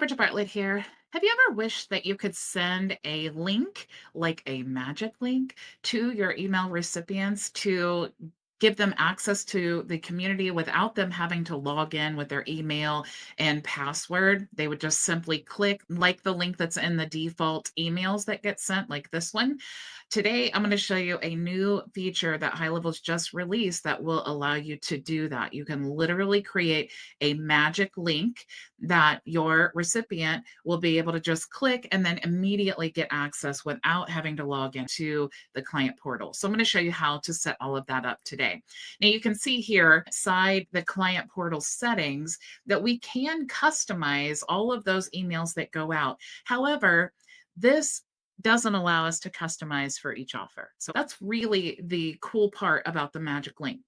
Bridget Bartlett here. Have you ever wished that you could send a link, like a magic link, to your email recipients to give them access to the community without them having to log in with their email and password? They would just simply click like the link that's in the default emails that get sent, like this one. Today, I'm going to show you a new feature that HighLevel's just released that will allow you to do that. You can literally create a magic link that your recipient will be able to just click and then immediately get access without having to log into the client portal. So I'm going to show you how to set all of that up today. Now you can see here inside the client portal settings that we can customize all of those emails that go out. However, this doesn't allow us to customize for each offer. So that's really the cool part about the magic link.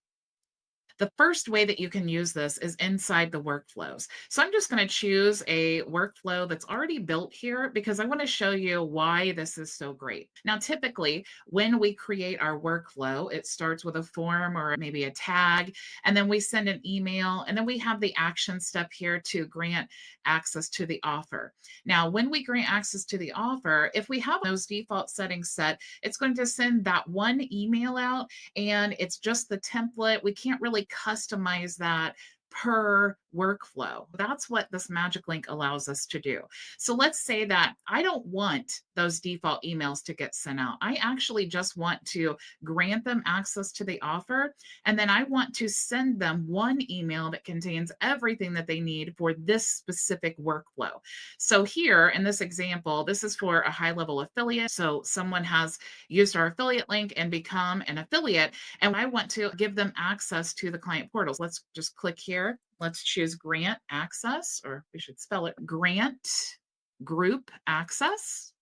The first way that you can use this is inside the workflows. So I'm just going to choose a workflow that's already built here because I want to show you why this is so great. Now, typically, when we create our workflow, it starts with a form or maybe a tag, and then we send an email, and then we have the action step here to grant access to the offer. Now, when we grant access to the offer, if we have those default settings set, it's going to send that one email out and it's just the template. We can't really customize that per workflow. That's what this magic link allows us to do. So let's say that I don't want those default emails to get sent out. I actually just want to grant them access to the offer, and then I want to send them one email that contains everything that they need for this specific workflow. So here in this example, this is for a HighLevel affiliate. So someone has used our affiliate link and become an affiliate, and I want to give them access to the client portals. Let's just click here. Let's choose grant access, or we should spell it grant group access.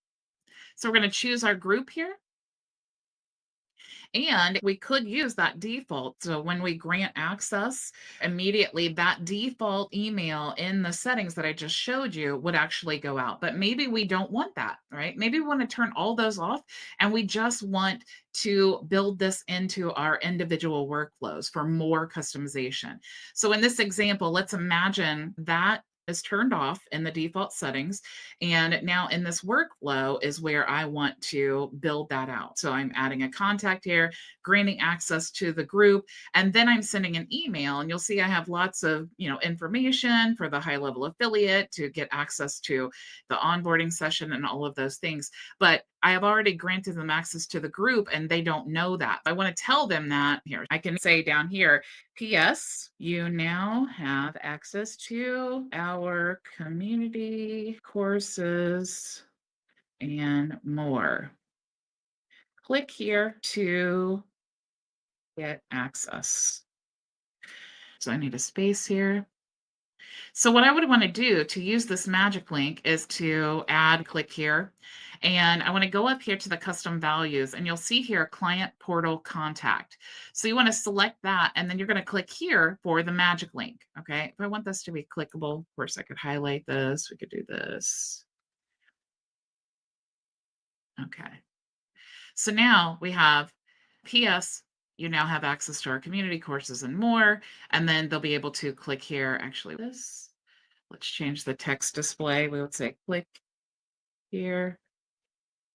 So we're going to choose our group here. And we could use that default. So when we grant access, immediately that default email in the settings that I just showed you would actually go out. But maybe we don't want that, right? Maybe we want to turn all those off and we just want to build this into our individual workflows for more customization. So in this example, let's imagine that is turned off in the default settings. And now in this workflow is where I want to build that out. So I'm adding a contact here, granting access to the group, and then I'm sending an email. And you'll see I have lots of, information for the HighLevel affiliate to get access to the onboarding session and all of those things. But I have already granted them access to the group and they don't know that. I want to tell them that here. I can say down here, P.S. You now have access to our community courses and more. Click here to get access. So I need a space here. So what I would want to do to use this magic link is to click here, and I want to go up here to the custom values, and you'll see here client portal contact. So you want to select that, and then you're going to click here for the magic link. Okay. If I want this to be clickable, of course I could highlight this. We could do this. Okay. So now we have PS, you now have access to our community courses and more. And then they'll be able to click here. Actually, let's change the text display. We would say click here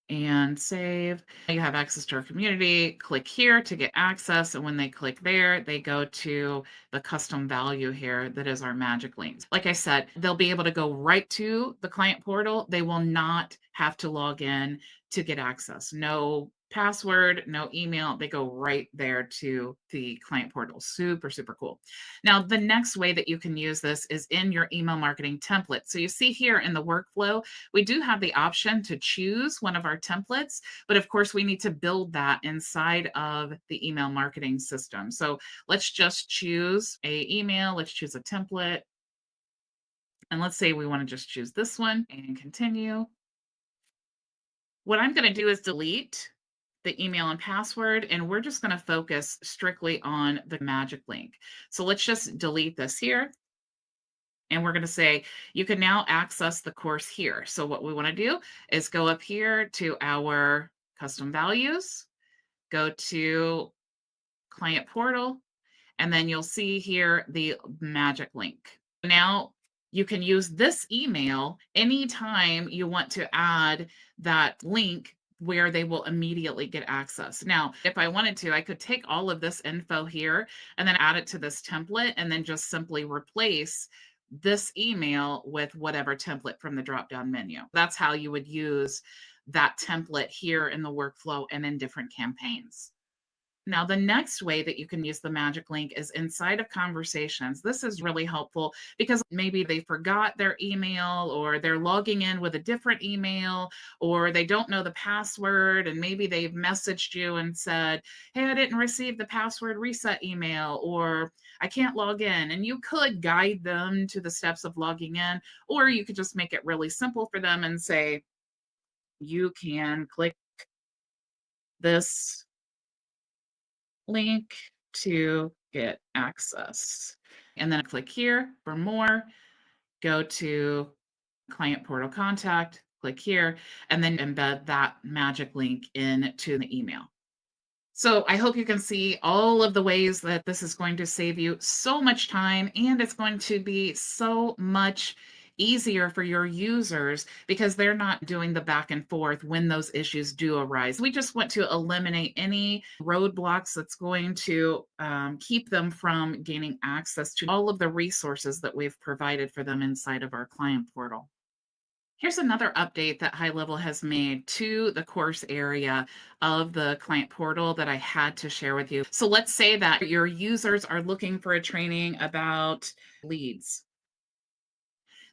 and save. You have access to our community. Click here to get access. And when they click there, they go to the custom value here that is our magic links. Like I said, they'll be able to go right to the client portal. They will not have to log in to get access. No password, no email. They go right there to the client portal. Super, super cool. Now, the next way that you can use this is in your email marketing template. So you see here in the workflow, we do have the option to choose one of our templates, but of course we need to build that inside of the email marketing system. So let's just choose a email. Let's choose a template. And let's say we want to just choose this one and continue. What I'm going to do is delete the email and password, and we're just going to focus strictly on the magic link. So let's just delete this here. And we're going to say, you can now access the course here. So what we want to do is go up here to our custom values, go to client portal, and then you'll see here the magic link. Now You can use this email anytime you want to add that link where they will immediately get access. Now, if I wanted to, I could take all of this info here and then add it to this template and then just simply replace this email with whatever template from the drop down menu. That's how you would use that template here in the workflow and in different campaigns. Now, the next way that you can use the magic link is inside of conversations. This is really helpful because maybe they forgot their email or they're logging in with a different email or they don't know the password and maybe they've messaged you and said, "Hey, I didn't receive the password reset email," or "I can't log in." And you could guide them to the steps of logging in, or you could just make it really simple for them and say, "You can click this link to get access." And then click here for more, go to client portal contact, click here, and then embed that magic link into the email. So I hope you can see all of the ways that this is going to save you so much time, and it's going to be so much easier for your users because they're not doing the back and forth when those issues do arise. We just want to eliminate any roadblocks that's going to keep them from gaining access to all of the resources that we've provided for them inside of our client portal. Here's another update that HighLevel has made to the course area of the client portal that I had to share with you. So let's say that your users are looking for a training about leads.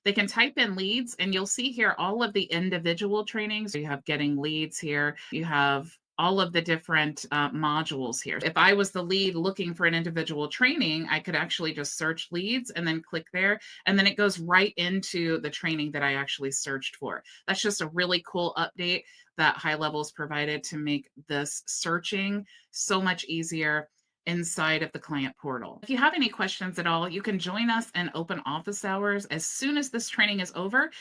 They can type in leads and you'll see here all of the individual trainings. You have getting leads here. You have all of the different modules here. If I was the lead looking for an individual training, I could actually just search leads and then click there. And then it goes right into the training that I actually searched for. That's just a really cool update that HighLevel's provided to make this searching so much easier inside of the client portal. If you have any questions at all, you can join us in open office hours as soon as this training is over.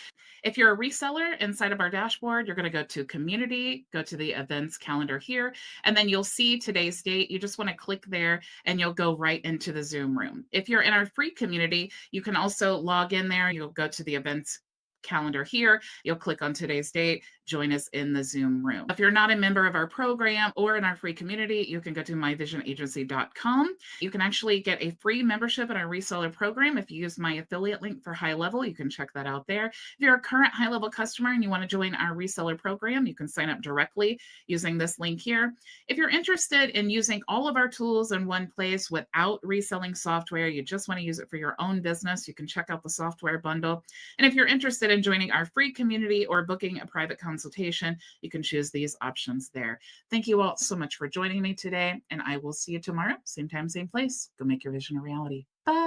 If you're a reseller inside of our dashboard, you're going to go to community, go to the events calendar here, and then you'll see today's date. You just want to click there and you'll go right into the Zoom room. If you're in our free community, you can also log in there. You'll go to the events calendar here. You'll click on today's date, join us in the Zoom room. If you're not a member of our program or in our free community, you can go to myvisionagency.com. You can actually get a free membership in our reseller program. If you use my affiliate link for HighLevel, you can check that out there. If you're a current HighLevel customer and you want to join our reseller program, you can sign up directly using this link here. If you're interested in using all of our tools in one place without reselling software, you just want to use it for your own business, you can check out the software bundle. And if you're interested in joining our free community or booking a private consultation, you can choose these options there. Thank you all so much for joining me today, and I will see you tomorrow, same time, same place. Go make your vision a reality. Bye.